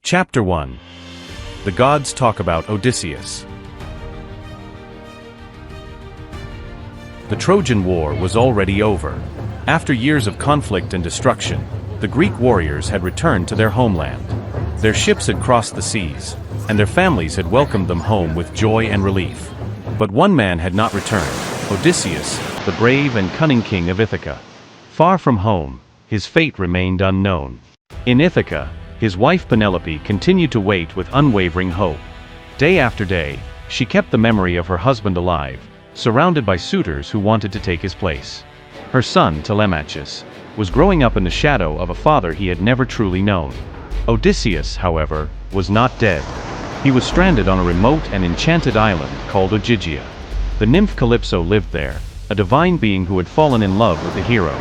Chapter 1. The Gods Talk About Odysseus. The Trojan War was already over. After years of conflict and destruction, the Greek warriors had returned to their homeland. Their ships had crossed the seas, and their families had welcomed them home with joy and relief. But one man had not returned, Odysseus, the brave and cunning king of Ithaca. Far from home, his fate remained unknown. In Ithaca, his wife Penelope continued to wait with unwavering hope. Day after day, she kept the memory of her husband alive, surrounded by suitors who wanted to take his place. Her son, Telemachus, was growing up in the shadow of a father he had never truly known. Odysseus, however, was not dead. He was stranded on a remote and enchanted island called Ogygia. The nymph Calypso lived there, a divine being who had fallen in love with the hero.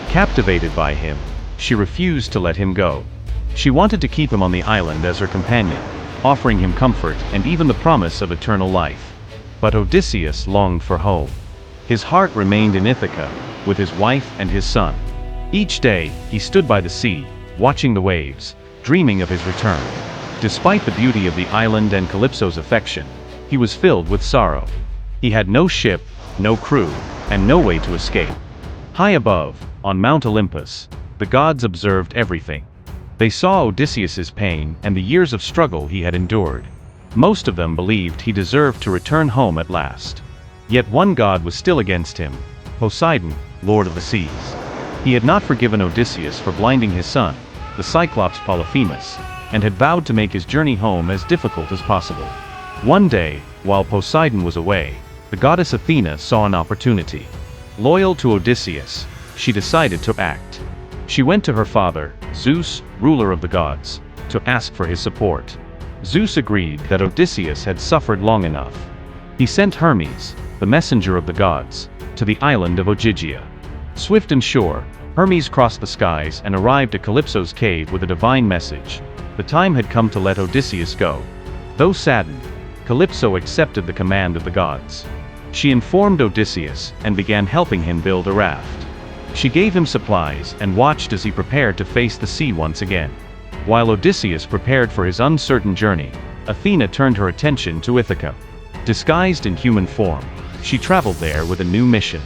Captivated by him, she refused to let him go. She wanted to keep him on the island as her companion, offering him comfort and even the promise of eternal life. But Odysseus longed for home. His heart remained in Ithaca, with his wife and his son. Each day, he stood by the sea, watching the waves, dreaming of his return. Despite the beauty of the island and Calypso's affection, he was filled with sorrow. He had no ship, no crew, and no way to escape. High above, on Mount Olympus, the gods observed everything. They saw Odysseus's pain and the years of struggle he had endured. Most of them believed he deserved to return home at last. Yet one god was still against him, Poseidon, lord of the seas. He had not forgiven Odysseus for blinding his son, the Cyclops Polyphemus, and had vowed to make his journey home as difficult as possible. One day, while Poseidon was away, the goddess Athena saw an opportunity. Loyal to Odysseus, she decided to act. She went to her father, Zeus, ruler of the gods, to ask for his support. Zeus agreed that Odysseus had suffered long enough. He sent Hermes, the messenger of the gods, to the island of Ogygia. Swift and sure, Hermes crossed the skies and arrived at Calypso's cave with a divine message. The time had come to let Odysseus go. Though saddened, Calypso accepted the command of the gods. She informed Odysseus and began helping him build a raft. She gave him supplies and watched as he prepared to face the sea once again. While Odysseus prepared for his uncertain journey, Athena turned her attention to Ithaca. Disguised in human form, she traveled there with a new mission.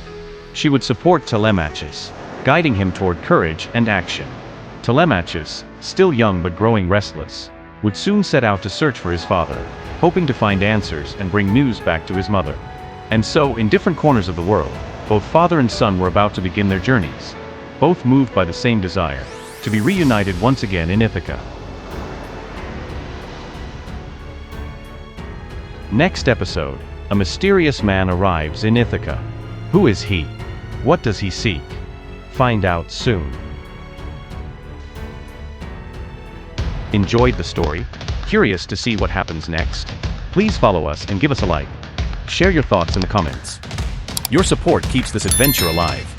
She would support Telemachus, guiding him toward courage and action. Telemachus, still young but growing restless, would soon set out to search for his father, hoping to find answers and bring news back to his mother. And so, in different corners of the world, both father and son were about to begin their journeys, both moved by the same desire, to be reunited once again in Ithaca. Next episode, a mysterious man arrives in Ithaca. Who is he? What does he seek? Find out soon. Enjoyed the story? Curious to see what happens next? Please follow us and give us a like. Share your thoughts in the comments. Your support keeps this adventure alive.